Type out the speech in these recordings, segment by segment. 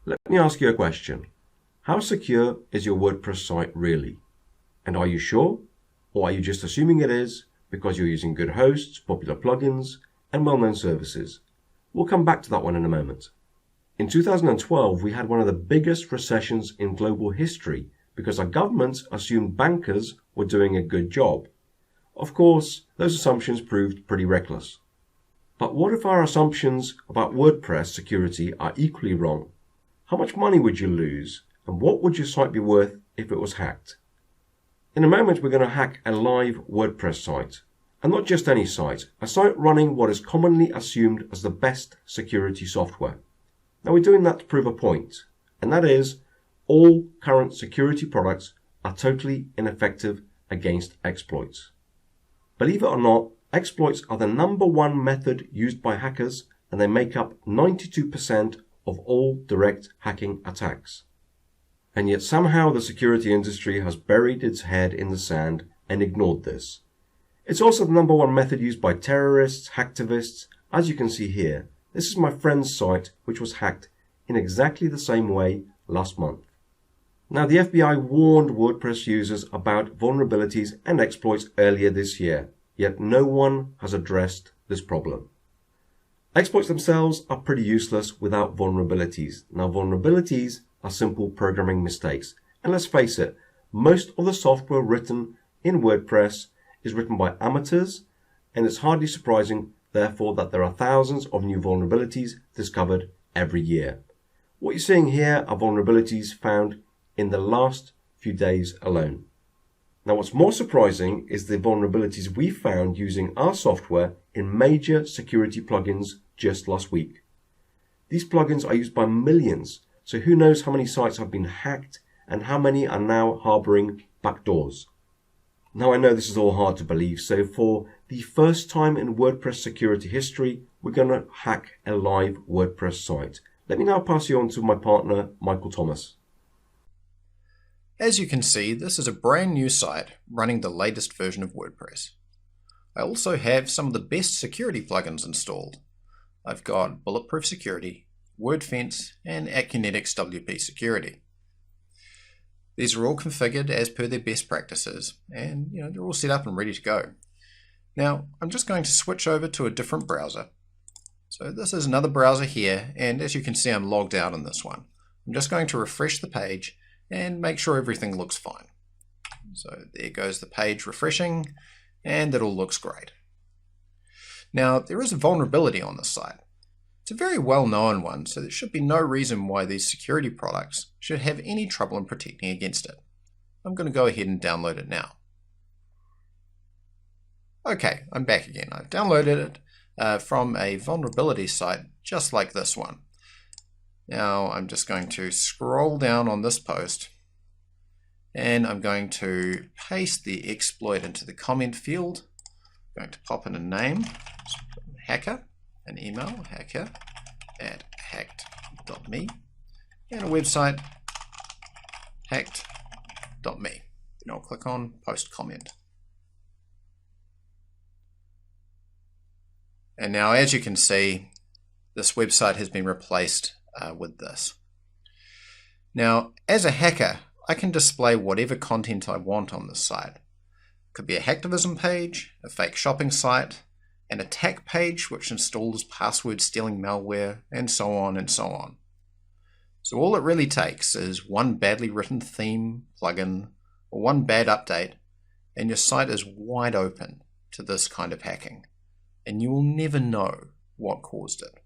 Let me ask you a question. How secure is your WordPress site really? And are you sure? Or are you just assuming it is because you're using good hosts, popular plugins, and well-known services? We'll come back to that one in a moment. In 2012, we had one of the biggest recessions in global history because our governments assumed bankers were doing a good job. Of course, those assumptions proved pretty reckless. But what if our assumptions about WordPress security are equally wrong? How much money would you lose? And what would your site be worth if it was hacked? In a moment, we're going to hack a live WordPress site. And not just any site, a site running what is commonly assumed as the best security software. Now we're doing that to prove a point, and that is all current security products are totally ineffective against exploits. Believe it or not, exploits are the number one method used by hackers, and they make up 92% of all direct hacking attacks. And yet somehow the security industry has buried its head in the sand and ignored this. It's also the number one method used by terrorists, hacktivists. As you can see here, this is my friend's site which was hacked in exactly the same way last month. Now the FBI warned WordPress users about vulnerabilities and exploits earlier this year, yet no one has addressed this problem. Exploits themselves are pretty useless without vulnerabilities. Now vulnerabilities are simple programming mistakes. And let's face it, most of the software written in WordPress is written by amateurs, and it's hardly surprising, therefore, that there are thousands of new vulnerabilities discovered every year. What you're seeing here are vulnerabilities found in the last few days alone. Now what's more surprising is the vulnerabilities we found using our software in major security plugins just last week. These plugins are used by millions, so who knows how many sites have been hacked and how many are now harboring backdoors. Now I know this is all hard to believe, so for the first time in WordPress security history, we're going to hack a live WordPress site. Let me now pass you on to my partner, Michael Thomas. As you can see, this is a brand new site running the latest version of WordPress. I also have some of the best security plugins installed. I've got Bulletproof Security, WordFence, and Acunetics.WP Security. These are all configured as per their best practices, and they're all set up and ready to go. Now, I'm just going to switch over to a different browser. So this is another browser here, and as you can see, I'm logged out in this one. I'm just going to refresh the page and make sure everything looks fine. So there goes the page refreshing, and it all looks great. Now, there is a vulnerability on this site. It's a very well-known one, so there should be no reason why these security products should have any trouble in protecting against it. I'm going to go ahead and download it now. Okay, I'm back again. I've downloaded it from a vulnerability site just like this one. Now I'm just going to scroll down on this post, and I'm going to paste the exploit into the comment field. I'm going to pop in a name, hacker, an email, hacker@hacked.me, and a website, hacked.me. Then I'll click on post comment. And now, as you can see, this website has been replaced with this. Now, as a hacker, I can display whatever content I want on this site. It could be a hacktivism page, a fake shopping site, an attack page which installs password stealing malware, and so on and so on. So all it really takes is one badly written theme, plugin, or one bad update, and your site is wide open to this kind of hacking, and you will never know what caused it.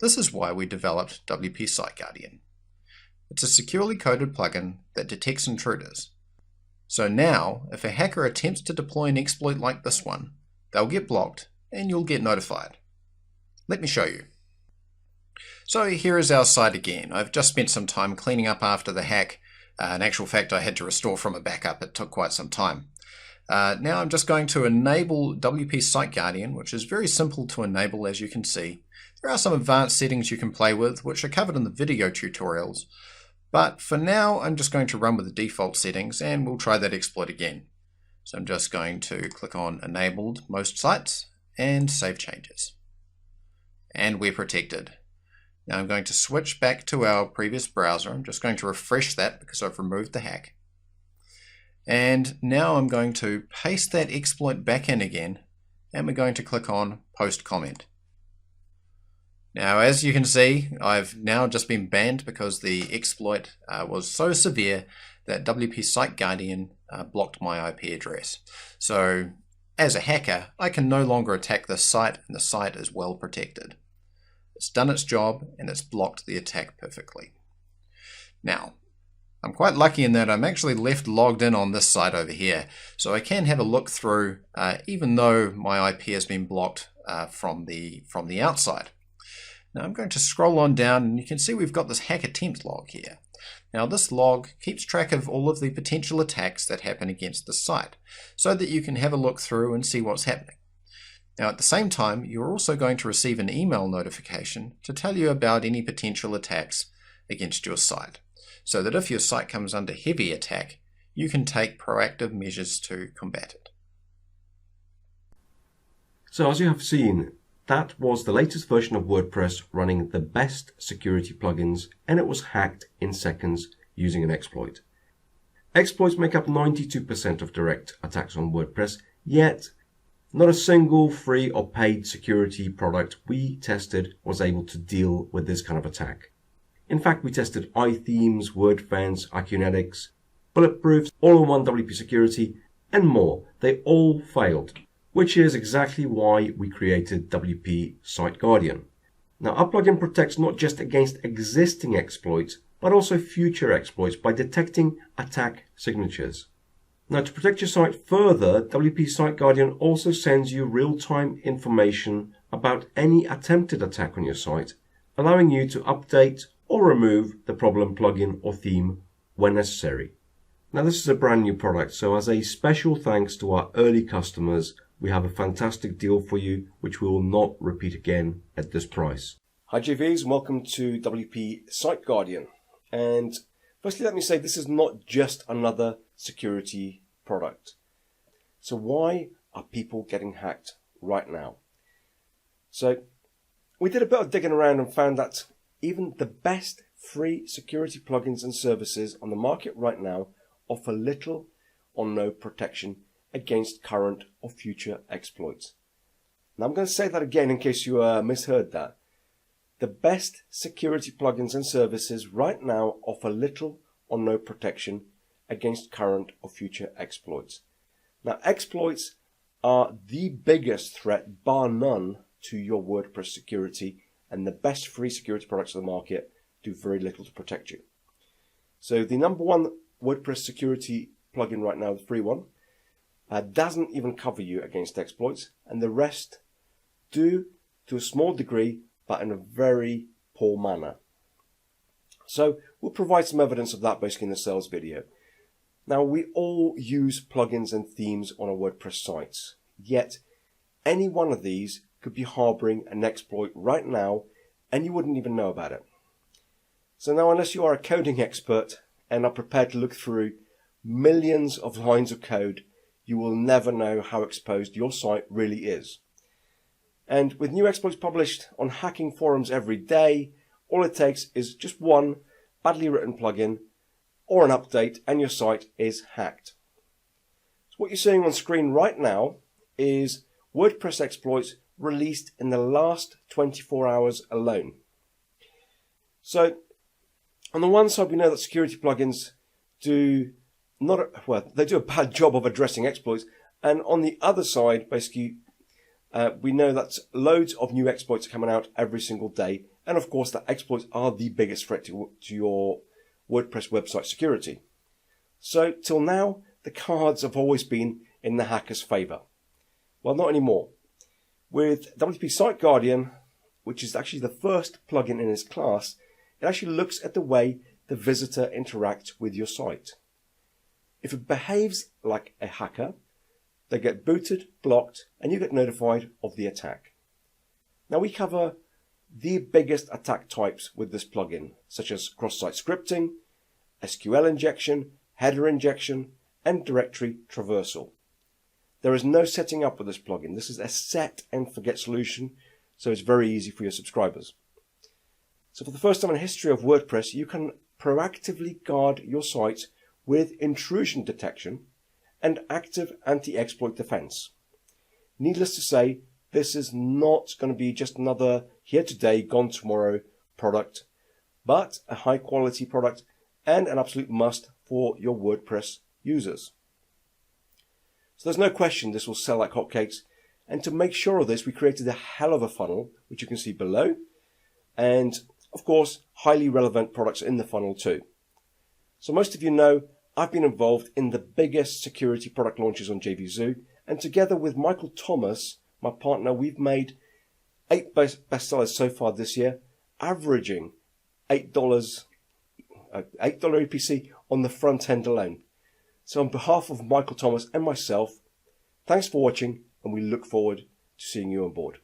This is why we developed WP Site Guardian. It's a securely coded plugin that detects intruders. So now, if a hacker attempts to deploy an exploit like this one, they'll get blocked and you'll get notified. Let me show you. So here is our site again. I've just spent some time cleaning up after the hack. In actual fact, I had to restore from a backup. It took quite some time. Now I'm just going to enable WP Site Guardian, which is very simple to enable, as you can see. There are some advanced settings you can play with, which are covered in the video tutorials. But for now, I'm just going to run with the default settings, and we'll try that exploit again. So I'm just going to click on Enabled Most Sites and Save Changes. And we're protected. Now I'm going to switch back to our previous browser. I'm just going to refresh that because I've removed the hack. And now I'm going to paste that exploit back in again, and we're going to click on Post Comment. Now, as you can see, I've now just been banned because the exploit was so severe that WP Site Guardian blocked my IP address. So, as a hacker, I can no longer attack this site, and the site is well protected. It's done its job, and it's blocked the attack perfectly. Now, I'm quite lucky in that I'm actually left logged in on this site over here, so I can have a look through even though my IP has been blocked from the outside. Now I'm going to scroll on down, and you can see we've got this hack attempt log here. Now this log keeps track of all of the potential attacks that happen against the site, so that you can have a look through and see what's happening. Now at the same time, you're also going to receive an email notification to tell you about any potential attacks against your site, so that if your site comes under heavy attack, you can take proactive measures to combat it. So as you have seen, that was the latest version of WordPress running the best security plugins, and it was hacked in seconds using an exploit. Exploits make up 92% of direct attacks on WordPress, yet not a single free or paid security product we tested was able to deal with this kind of attack. In fact, we tested iThemes, WordFence, Akunetics, Bulletproofs, All-in-One WP Security, and more. They all failed, which is exactly why we created WP Site Guardian. Now, our plugin protects not just against existing exploits, but also future exploits by detecting attack signatures. Now, to protect your site further, WP Site Guardian also sends you real-time information about any attempted attack on your site, allowing you to update or remove the problem plugin or theme when necessary. Now, this is a brand new product, so as a special thanks to our early customers, we have a fantastic deal for you, which we will not repeat again at this price. Hi JVs, and welcome to WP Site Guardian. And firstly, let me say this is not just another security product. So why are people getting hacked right now? So we did a bit of digging around and found that even the best free security plugins and services on the market right now offer little or no protection against current or future exploits. Now I'm going to say that again in case you misheard that. The best security plugins and services right now offer little or no protection against current or future exploits. Now exploits are the biggest threat, bar none, to your WordPress security, and the best free security products on the market do very little to protect you. So the number one WordPress security plugin right now, the free one, doesn't even cover you against exploits, and the rest do to a small degree, but in a very poor manner. So we'll provide some evidence of that basically in the sales video. Now, we all use plugins and themes on our WordPress sites, yet any one of these could be harboring an exploit right now, and you wouldn't even know about it. So now, unless you are a coding expert and are prepared to look through millions of lines of code, you will never know how exposed your site really is. And with new exploits published on hacking forums every day, all it takes is just one badly written plugin or an update and your site is hacked. So what you're seeing on screen right now is WordPress exploits released in the last 24 hours alone. So on the one side, we know that security plugins do they do a bad job of addressing exploits, and on the other side, basically, we know that loads of new exploits are coming out every single day, and of course, that exploits are the biggest threat to your WordPress website security. So till now, the cards have always been in the hacker's favor. Well, not anymore. With WP Site Guardian, which is actually the first plugin in its class, it actually looks at the way the visitor interacts with your site. If it behaves like a hacker, they get booted, blocked, and you get notified of the attack. Now we cover the biggest attack types with this plugin, such as cross-site scripting, SQL injection, header injection, and directory traversal. There is no setting up with this plugin. This is a set and forget solution, so it's very easy for your subscribers. So for the first time in the history of WordPress, you can proactively guard your site with intrusion detection and active anti-exploit defense. Needless to say, this is not going to be just another here today, gone tomorrow product, but a high quality product and an absolute must for your WordPress users. So there's no question this will sell like hotcakes. And to make sure of this, we created a hell of a funnel, which you can see below. And of course, highly relevant products in the funnel too. So most of you know, I've been involved in the biggest security product launches on JVZoo. And together with Michael Thomas, my partner, we've made 8 bestsellers so far this year, averaging $8 EPC on the front end alone. So on behalf of Michael Thomas and myself, thanks for watching, and we look forward to seeing you on board.